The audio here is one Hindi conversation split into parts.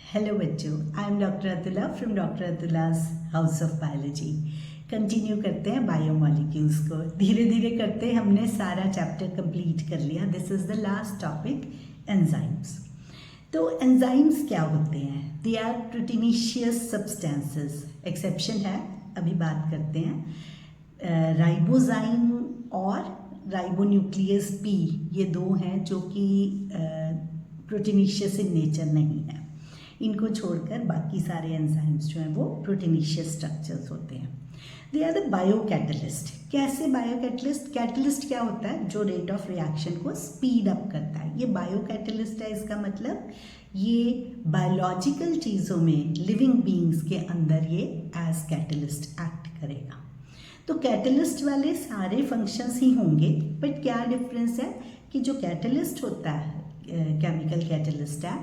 हेलो बच्चों, I am doctor Atula from doctor Atula's house of biology. Continue करते हैं बायोमॉलिक्यूल्स को। धीरे धीरे करते हमने सारा चैप्टर कंप्लीट कर लिया। This is the last topic, enzymes. तो एंजाइम्स क्या होते हैं? They are proteinaceous substances. Exception है, अभी बात करते हैं। राइबोजाइम और राइबोन्यूक्लियस पी, ये दो हैं जो कि प्रोटीनेशियस इन नेचर नहीं है। इनको छोड़कर बाकी सारे एंजाइम्स जो हैं वो प्रोटीनेशियस स्ट्रक्चर्स होते हैं। They are the biocatalyst. कैसे बायोकैटलिस्ट? कैटलिस्ट क्या होता है? जो रेट ऑफ रिएक्शन को स्पीड अप करता है। ये बायोकैटलिस्ट है। इसका मतलब ये बायोलॉजिकल चीज़ों में, लिविंग बीइंग्स के अंदर ये एज कैटलिस्ट एक्ट करेगा। तो कैटलिस्ट वाले सारे फंक्शंस ही होंगे, बट क्या डिफरेंस है कि जो कैटलिस्ट होता है, केमिकल कैटलिस्ट है,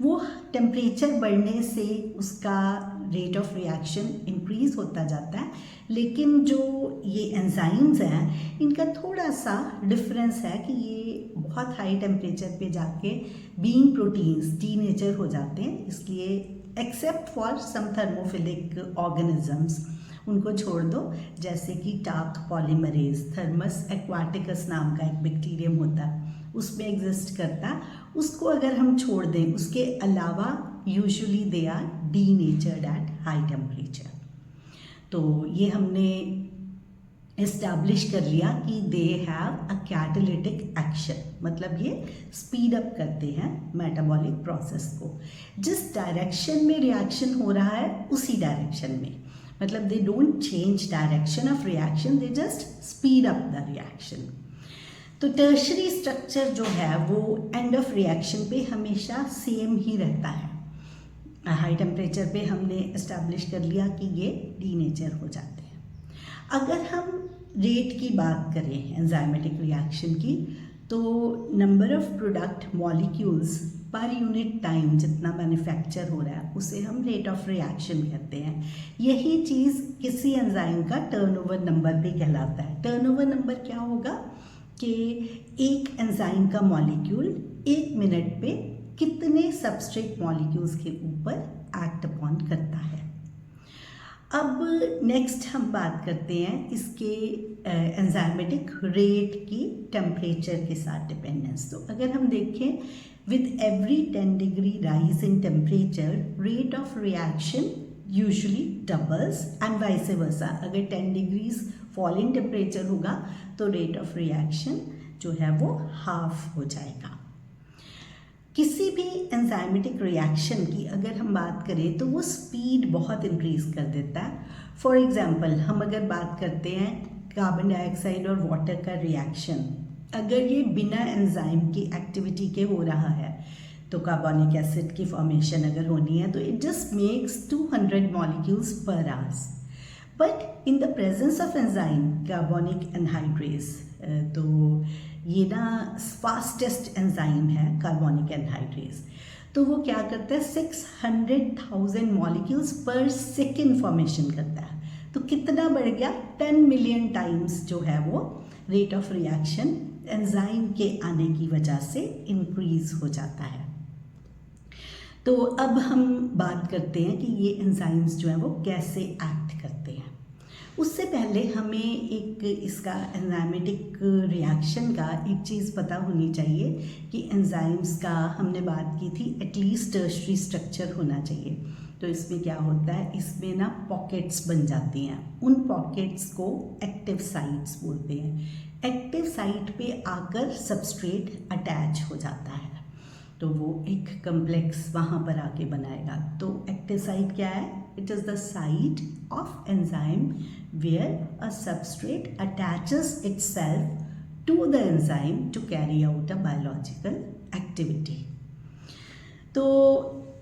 वो टेम्परेचर बढ़ने से उसका रेट ऑफ रिएक्शन इंक्रीज होता जाता है। लेकिन जो ये एंजाइम्स हैं, इनका थोड़ा सा डिफरेंस है कि ये बहुत हाई टेम्परेचर पे जाके बीइंग प्रोटीन्स डीनेचर हो जाते हैं। इसलिए except for some thermophilic organisms, उनको छोड़ दो, जैसे कि टार्क पॉलीमरेज, थर्मस एक्वाटिकस नाम का एक बैक्टीरियम होता है, उसमें एग्जिस्ट करता है। उसको अगर हम छोड़ दें, उसके अलावा usually they are denatured at high temperature. तो ये हमने इस्टेब्लिश कर लिया कि they have a catalytic action, मतलब ये स्पीड अप करते हैं मेटाबॉलिक प्रोसेस को। जिस डायरेक्शन में रिएक्शन हो रहा है उसी डायरेक्शन में, मतलब they don't change direction of reaction, they just speed up the reaction. तो टर्शरी स्ट्रक्चर जो है वो एंड ऑफ रिएक्शन पे हमेशा सेम ही रहता है। हाई टेम्परेचर पे हमने इस्टेब्लिश कर लिया कि ये डीनेचर हो जाते हैं। अगर हम रेट की बात करें एंजाइमेटिक रिएक्शन की, तो number of product molecules per unit time जितना मैन्युफैक्चर हो रहा है उसे हम रेट ऑफ रिएक्शन कहते हैं। यही चीज़ किसी एंजाइम का टर्नओवर नंबर भी कहलाता है। टर्नओवर नंबर क्या होगा कि एक एंजाइम का मॉलिक्यूल 1 मिनट पे कितने सबस्ट्रेट मॉलिक्यूल्स के ऊपर एक्ट अपॉन करता है। अब नेक्स्ट हम बात करते हैं इसके एंजाइमेटिक रेट की टेम्परेचर के साथ डिपेंडेंस। तो अगर हम देखें, with every 10 degree rise in temperature, rate of reaction usually doubles and vice versa. अगर 10 डिग्रीज फॉल इन टेम्परेचर होगा तो रेट ऑफ रिएक्शन जो है वो हाफ हो जाएगा। किसी भी एंजाइमेटिक रिएक्शन की अगर हम बात करें तो वो स्पीड बहुत इंक्रीज कर देता है। फॉर एग्जांपल, हम अगर बात करते हैं कार्बन डाइऑक्साइड और वाटर का रिएक्शन, अगर ये बिना एंजाइम की एक्टिविटी के हो रहा है तो कार्बोनिक एसिड की फॉर्मेशन अगर होनी है तो इट जस्ट मेक्स 200 मॉलिक्यूल्स पर hours. But in the presence of enzyme carbonic anhydrase, तो ये ना फास्टेस्ट एंजाइम है कार्बोनिक एनहाइड्रेस, तो वो क्या करता है 600,000 मॉलिक्यूल्स पर सेकेंड फॉर्मेशन करता है। तो कितना बढ़ गया? 10 मिलियन टाइम्स जो है वो रेट ऑफ रिएक्शन एंजाइम के आने की वजह से इंक्रीज हो जाता है। तो अब हम बात करते हैं कि ये एंजाइम्स जो हैं वो कैसे एक्ट करते हैं। उससे पहले हमें एक इसका एंजाइमेटिक रिएक्शन का एक चीज़ पता होनी चाहिए कि एंजाइम्स का हमने बात की थी एटलीस्ट टर्शरी स्ट्रक्चर होना चाहिए। तो इसमें क्या होता है, इसमें ना पॉकेट्स बन जाती हैं। उन पॉकेट्स को एक्टिव साइट्स बोलते हैं। एक्टिव साइट पे आकर सबस्ट्रेट अटैच हो जाता है तो वो एक कम्प्लेक्स वहाँ पर आके बनाएगा। तो एक्टिव साइट क्या है? It is the site of enzyme where a substrate attaches itself to the enzyme to carry out a biological activity. तो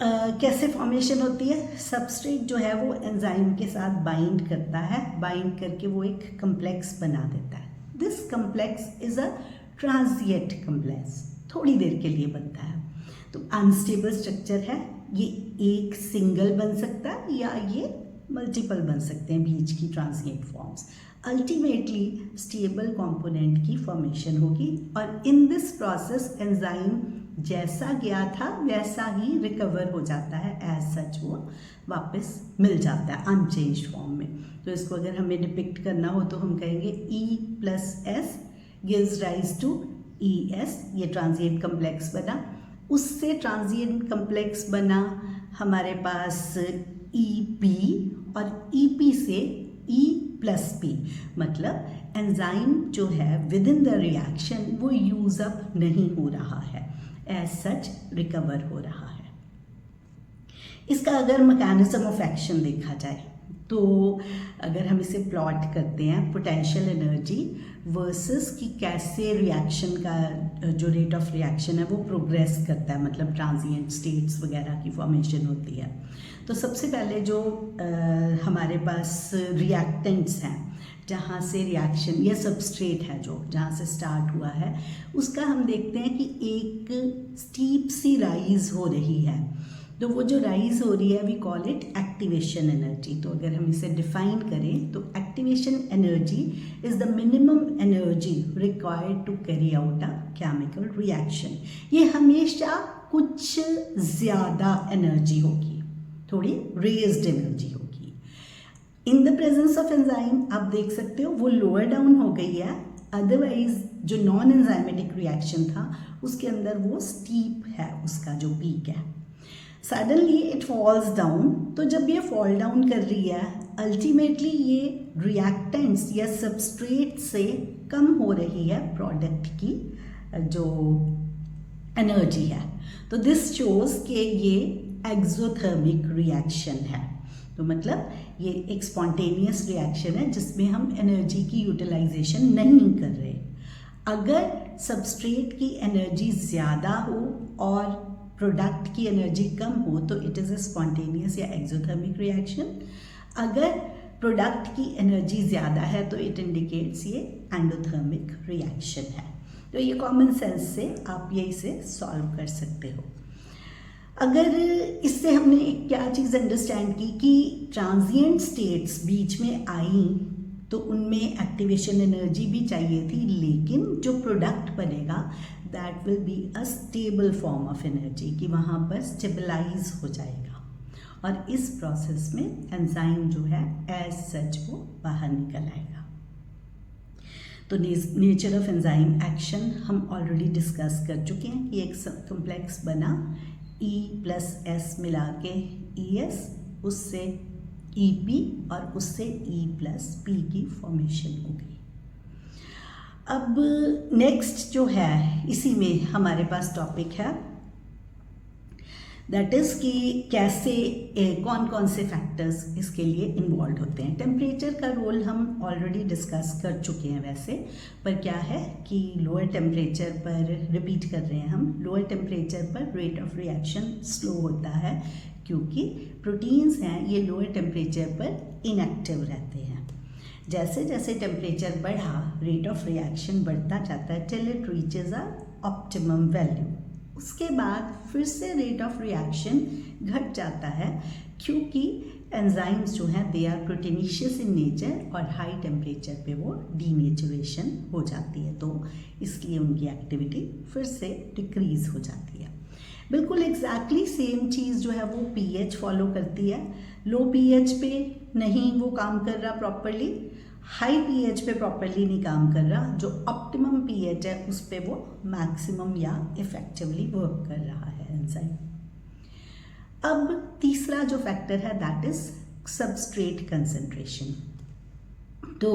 कैसे फॉर्मेशन होती है? सबस्ट्रेट जो है वो एंजाइम के साथ बाइंड करता है, बाइंड करके वो एक कम्प्लेक्स बना देता है। This complex is a transient complex, थोड़ी देर के लिए बनता है। तो अनस्टेबल स्ट्रक्चर है, ये एक सिंगल बन सकता है या ये मल्टीपल बन सकते हैं बीच की transient forms. Ultimately stable component की फॉर्मेशन होगी और इन दिस प्रोसेस एंजाइम जैसा गया था वैसा ही रिकवर हो जाता है, एज सच वो वापस मिल जाता है अनचेंज फॉर्म में। तो इसको अगर हमें डिपिक्ट करना हो तो हम कहेंगे E plus S gives rise to ES, ये ट्रांजिएंट कम्प्लेक्स बना। उससे ट्रांजिएंट कम्प्लेक्स बना हमारे पास EP और EP से E प्लस P, मतलब एंजाइम जो है विद इन द रिएक्शन वो यूज अप नहीं हो रहा है, एज सच रिकवर हो रहा है। इसका अगर मैकेनिज्म ऑफ एक्शन देखा जाए तो अगर हम इसे प्लॉट करते हैं पोटेंशियल एनर्जी वर्सेस कि कैसे रिएक्शन का जो रेट ऑफ रिएक्शन है वो प्रोग्रेस करता है, मतलब ट्रांजिएंट स्टेट्स वगैरह की फॉर्मेशन होती है। तो सबसे पहले जो हमारे पास रिएक्टेंट्स हैं जहाँ से रिएक्शन या सबस्ट्रेट है जो जहाँ से स्टार्ट हुआ है, उसका हम देखते हैं कि एक स्टीप सी राइज हो रही है। तो वो जो राइज हो रही है we call it activation energy. तो अगर हम इसे डिफाइन करें तो activation energy is the minimum energy required to carry out a chemical reaction. ये हमेशा कुछ ज़्यादा एनर्जी होगी, थोड़ी रेज्ड एनर्जी होगी। In the presence of enzyme आप देख सकते हो वो लोअर डाउन हो गई है, अदरवाइज जो नॉन एंजाइमेटिक रिएक्शन था उसके अंदर वो स्टीप है, उसका जो पीक है। सडनली इट फॉल्स डाउन, तो जब ये फॉल डाउन कर रही है अल्टीमेटली ये रिएक्टेंट्स या सबस्ट्रेट से कम हो रही है प्रोडक्ट की जो एनर्जी है। तो दिस शोज कि ये एक्सोथर्मिक रिएक्शन है। तो मतलब ये एक स्पॉन्टेनियस रिएक्शन है जिसमें हम एनर्जी की यूटिलाइजेशन नहीं कर रहे। अगर सबस्ट्रेट की एनर्जी ज़्यादा हो और प्रोडक्ट की एनर्जी कम हो तो इट इज़ अ स्पॉन्टेनियस या एक्सोथर्मिक रिएक्शन। अगर प्रोडक्ट की एनर्जी ज़्यादा है तो इट इंडिकेट्स ये एंडोथर्मिक रिएक्शन है। तो ये कॉमन सेंस से आप ये इसे सॉल्व कर सकते हो। अगर इससे हमने क्या चीज़ अंडरस्टैंड की कि ट्रांजिएंट स्टेट्स बीच में आई तो उनमें एक्टिवेशन एनर्जी भी चाहिए थी, लेकिन जो प्रोडक्ट बनेगा that will be a stable form of energy, कि वहाँ पर स्टेबलाइज हो जाएगा और इस प्रोसेस में एंजाइम जो है एज सच वो बाहर निकल आएगा। तो नेचर ऑफ एंजाइम एक्शन हम ऑलरेडी डिस्कस कर चुके हैं कि एक कम्प्लेक्स बना E प्लस S मिला के ES, उससे EP और उससे E प्लस P की फॉर्मेशन हो गई। अब नेक्स्ट जो है इसी में हमारे पास टॉपिक है दैट इज़ कि कैसे कौन कौन से फैक्टर्स इसके लिए इन्वॉल्व होते हैं। टेम्परेचर का रोल हम ऑलरेडी डिस्कस कर चुके हैं वैसे, पर क्या है कि लोअर टेम्परेचर पर रिपीट कर रहे हैं हम, लोअर टेम्परेचर पर रेट ऑफ रिएक्शन स्लो होता है क्योंकि प्रोटीन्स हैं ये लोअर टेम्परेचर पर इनएक्टिव रहते हैं। जैसे जैसे टेम्परेचर बढ़ा रेट ऑफ रिएक्शन बढ़ता जाता है till it reaches a optimum value. उसके बाद फिर से रेट ऑफ रिएक्शन घट जाता है क्योंकि एंजाइम्स जो हैं they are proteinaceous in nature और हाई टेम्परेचर पे वो डीनेचुरेशन हो जाती है, तो इसलिए उनकी एक्टिविटी फिर से डिक्रीज हो जाती है। बिल्कुल एग्जैक्टली सेम चीज़ जो है वो पीएच फॉलो करती है। लो पीएच पे नहीं वो काम कर रहा प्रॉपरली, हाई पीएच पे प्रॉपरली नहीं काम कर रहा, जो ऑप्टिमम पीएच है उस पे वो मैक्सिमम या इफेक्टिवली वर्क कर रहा है एंजाइम। अब तीसरा जो फैक्टर है दैट इज सबस्ट्रेट कंसंट्रेशन। तो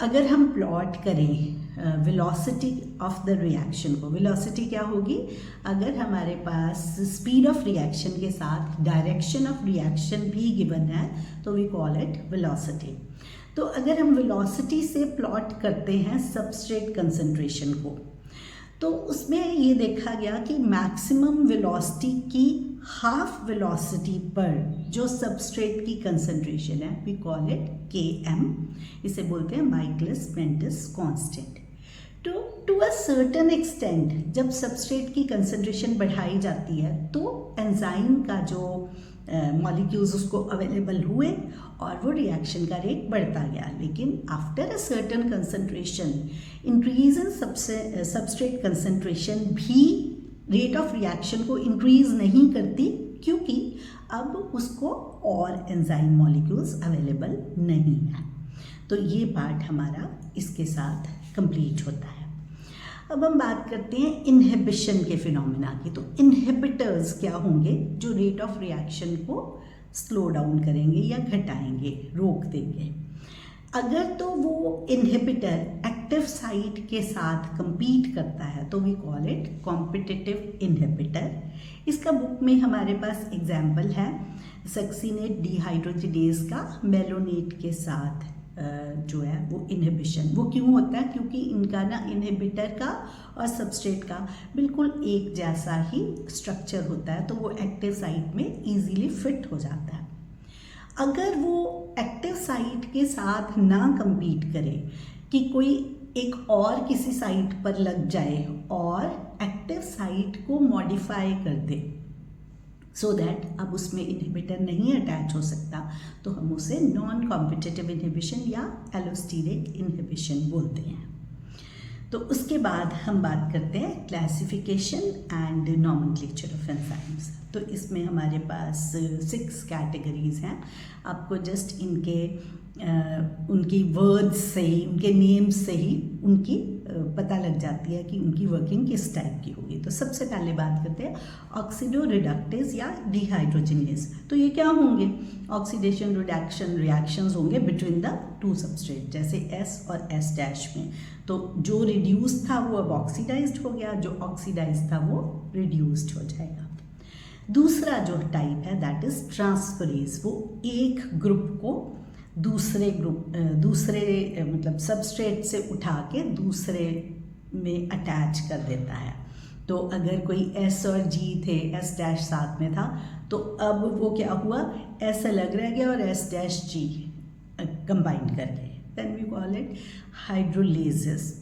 अगर हम प्लॉट करें वेलोसिटी ऑफ द रिएक्शन को, वेलोसिटी क्या होगी, अगर हमारे पास स्पीड ऑफ रिएक्शन के साथ डायरेक्शन ऑफ रिएक्शन भी गिवन है तो वी कॉल इट वेलोसिटी। तो अगर हम वेलोसिटी से प्लॉट करते हैं सबस्ट्रेट कंसंट्रेशन को तो उसमें ये देखा गया कि मैक्सिमम वेलोसिटी की हाफ वेलोसिटी पर जो सबस्ट्रेट की कंसंट्रेशन है वी कॉल इट Km, इसे बोलते हैं Michaelis Menten constant. To a certain extent जब सबस्ट्रेट की कंसंट्रेशन बढ़ाई जाती है तो एंजाइम का जो मॉलिक्यूल्स उसको अवेलेबल हुए और वो रिएक्शन का रेट बढ़ता गया, लेकिन after a certain concentration increase in substrate concentration भी रेट ऑफ रिएक्शन को इंक्रीज नहीं करती, क्योंकि अब उसको और एंजाइम मॉलिक्यूल्स अवेलेबल नहीं है। तो ये पार्ट हमारा इसके साथ कंप्लीट होता है। अब हम बात करते हैं इनहिबिशन के फिनोमेना की। तो इनहिबिटर्स क्या होंगे? जो रेट ऑफ रिएक्शन को स्लो डाउन करेंगे या घटाएंगे, रोक देंगे। अगर तो वो इनहिबिटर एक्टिव साइट के साथ compete करता है तो we call it competitive inhibitor. इसका बुक में हमारे पास एग्जाम्पल है सक्सिनेट डिहाइड्रोजिनेज का मेलोनेट के साथ जो है वो इनहिबिशन। वो क्यों होता है? क्योंकि इनका ना इनहिबिटर का और सबस्ट्रेट का बिल्कुल एक जैसा ही स्ट्रक्चर होता है, तो वो एक्टिव साइट में इजीली फिट हो जाता है। अगर वो एक्टिव साइट के साथ ना compete करे कि कोई एक और किसी साइट पर लग जाए और एक्टिव साइट को मॉडिफाई कर दे सो दैट अब उसमें इनहिबिटर नहीं अटैच हो सकता, तो हम उसे नॉन कॉम्पिटिटिव इनहिबिशन या एलोस्टेरिक इनहिबिशन बोलते हैं। तो उसके बाद हम बात करते हैं classification and nomenclature of enzymes. तो इसमें हमारे पास 6 कैटेगरीज हैं। आपको जस्ट उनकी वर्ड्स से ही, उनके नेम्स से ही उनकी पता लग जाती है कि उनकी वर्किंग किस टाइप की होगी। तो सबसे पहले बात करते हैं ऑक्सीडो रिडक्टेज या डिहाइड्रोजिनेज। तो ये क्या होंगे? ऑक्सीडेशन रिडक्शन रिएक्शंस होंगे बिटवीन द 2 सबस्ट्रेट, जैसे S और S' में। तो जो रिड्यूस था वो अब ऑक्सीडाइज्ड हो गया, जो ऑक्सीडाइज्ड था वो रिड्यूस्ड हो जाएगा। दूसरा जो टाइप है दैट इज ट्रांसफरेज। वो एक ग्रुप को दूसरे मतलब सबस्ट्रेट से उठा के दूसरे में अटैच कर देता है। तो अगर कोई S और G थे, S' साथ में था, तो अब वो क्या हुआ, S अलग रह गया और S' G कंबाइन कर गए। Then we call it hydrolysis.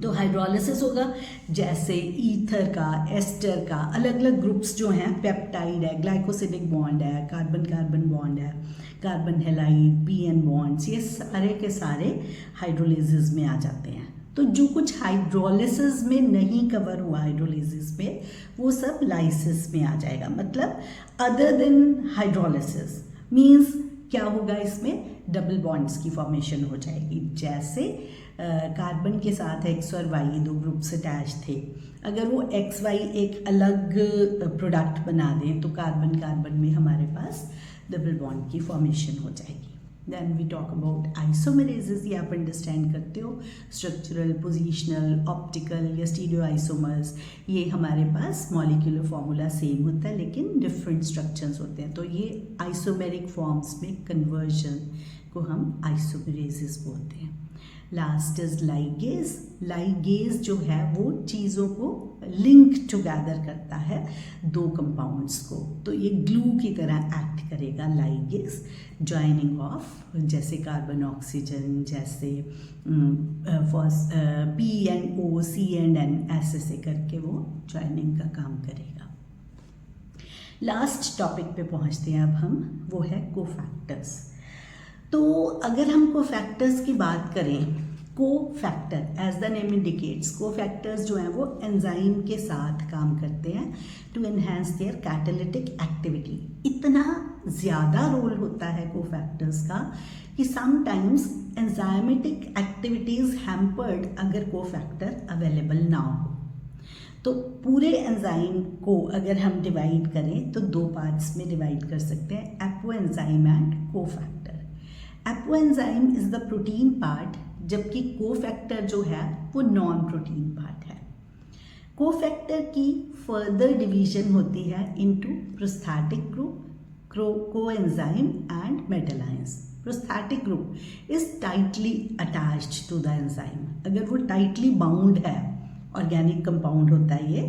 तो हाइड्रोलिसिस होगा, जैसे ईथर का, एस्टर का अलग अलग ग्रुप्स जो हैं, पेप्टाइड है, ग्लाइकोसिडिक बॉन्ड है, कार्बन कार्बन बॉन्ड है, कार्बन हेलाइड, PN बॉन्ड्स, ये सारे के सारे हाइड्रोलिसिस में आ जाते हैं। तो जो कुछ हाइड्रोलिसिस में नहीं कवर हुआ हाइड्रोलिसिस में, वो सब लाइसिस में आ जाएगा। मतलब अदर देन हाइड्रोलिसिस मीन्स क्या होगा, इसमें डबल बॉन्ड्स की फॉर्मेशन हो जाएगी। जैसे कार्बन के साथ X और Y 2 ग्रुप्स अटैच थे, अगर वो XY एक अलग प्रोडक्ट बना दें तो कार्बन कार्बन में हमारे पास डबल बॉन्ड की फॉर्मेशन हो जाएगी। Then we talk about isomerases. ये आप अंडरस्टैंड करते हो, स्ट्रक्चरल, पोजिशनल, ऑप्टिकल या स्टीरियो आइसोमर्स। ये हमारे पास मॉलिक्यूलर फॉर्मूला सेम होता है लेकिन डिफरेंट स्ट्रक्चर्स होते हैं। तो ये आइसोमेरिक फॉर्म्स में कन्वर्जन को हम आइसोमेरेजेस बोलते हैं। Last is ligase. लाइगेज जो है वो चीज़ों को लिंक टुगेदर करता है, 2 कंपाउंड्स को। तो ये ग्लू की तरह एक्ट करेगा लाइगेज, जॉइनिंग ऑफ, जैसे कार्बन ऑक्सीजन, जैसे P and O, C and N, ऐसे करके वो जॉइनिंग का काम करेगा। लास्ट टॉपिक पे पहुंचते हैं अब हम, वो है कोफैक्टर्स। तो अगर हम कोफैक्टर्स की बात करें, cofactor as the name indicates, cofactors जो हैं वो एंजाइम के साथ काम करते हैं to enhance their catalytic activity. इतना ज़्यादा रोल होता है कोफैक्टर्स का कि समटाइम्स एंजाइमेटिक एक्टिविटीज़ हैम्पर्ड अगर कोफैक्टर अवेलेबल ना हो। तो पूरे एंजाइम को अगर हम डिवाइड करें तो 2 पार्ट्स में डिवाइड कर सकते हैं, apo enzyme and cofactor. Apo enzyme is the protein part, जबकि कोफैक्टर जो है वो नॉन प्रोटीन पार्ट है। कोफैक्टर की फर्दर डिवीजन होती है into prosthetic group, coenzyme and metal ions. Prosthetic group is tightly attached to the enzyme. अगर वो टाइटली बाउंड है, ऑर्गेनिक कंपाउंड होता है ये,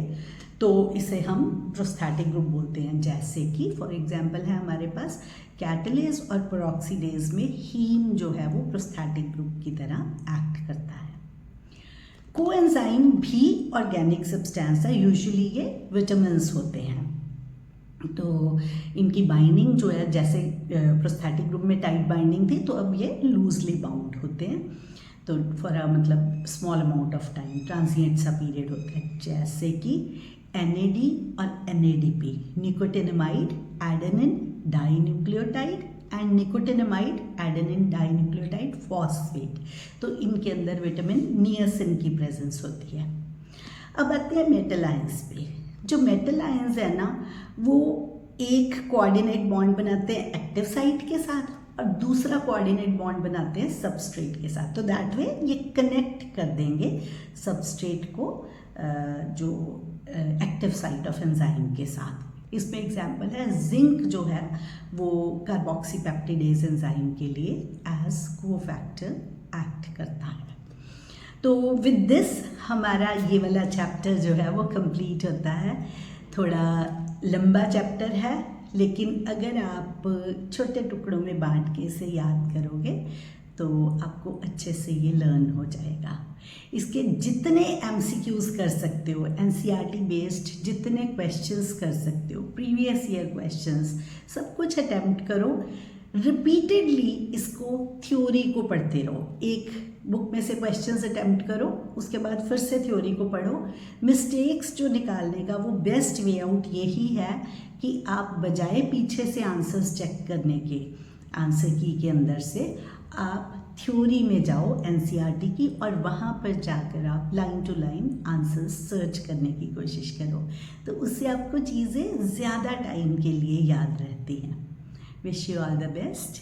तो इसे हम प्रोस्थेटिक ग्रुप बोलते हैं। जैसे कि फॉर एग्जांपल है हमारे पास कैटलेज और पेरोक्सीडेज में हीम जो है वो प्रोस्थेटिक ग्रुप की तरह एक्ट करता है। कोएंजाइम भी ऑर्गेनिक सब्सटेंस है, यूजुअली ये विटामिन्स होते हैं। तो इनकी बाइंडिंग जो है, जैसे प्रोस्थेटिक ग्रुप में टाइट बाइंडिंग थी, तो अब ये लूजली बाउंड होते हैं। तो फॉर मतलब small amount of time, transient सा पीरियड होता है। जैसे कि NAD और NADP, nicotinamide adenine dinucleotide and nicotinamide adenine dinucleotide phosphate. तो इनके अंदर विटामिन नियासिन की प्रेजेंस होती है। अब आते हैं मेटल आयंस पे। जो मेटल आयंस है ना, वो एक कोऑर्डिनेट बॉन्ड बनाते हैं एक्टिव साइट के साथ और दूसरा कोऑर्डिनेट बॉन्ड बनाते हैं सबस्ट्रेट के साथ। तो दैट वे ये कनेक्ट कर देंगे सबस्ट्रेट को जो एक्टिव साइट ऑफ एंजाइम के साथ। इसमें एग्जांपल है जिंक जो है वो कार्बोक्सीपेप्टिडेज एंजाइम के लिए एज कोफैक्टर एक्ट करता है। तो विद दिस हमारा ये वाला चैप्टर जो है वो कंप्लीट होता है। थोड़ा लंबा चैप्टर है, लेकिन अगर आप छोटे टुकड़ों में बांट के इसे याद करोगे तो आपको अच्छे से ये लर्न हो जाएगा। इसके जितने MCQs कर सकते हो, NCERT बेस्ड जितने क्वेश्चंस कर सकते हो, प्रीवियस ईयर क्वेश्चंस, सब कुछ अटेम्प्ट करो। रिपीटेडली इसको थ्योरी को पढ़ते रहो। एक बुक में से क्वेश्चंस अटेम्प्ट करो, उसके बाद फिर से थ्योरी को पढ़ो। मिस्टेक्स जो निकालने का वो बेस्ट वे आउट यही है कि आप बजाय पीछे से आंसर्स चेक करने के, आंसर की के अंदर से आप थ्योरी में जाओ NCERT की, और वहाँ पर जाकर आप line to line answers search करने की कोशिश करो। तो उससे आपको चीज़ें ज़्यादा टाइम के लिए याद रहती हैं। Wish you all the best.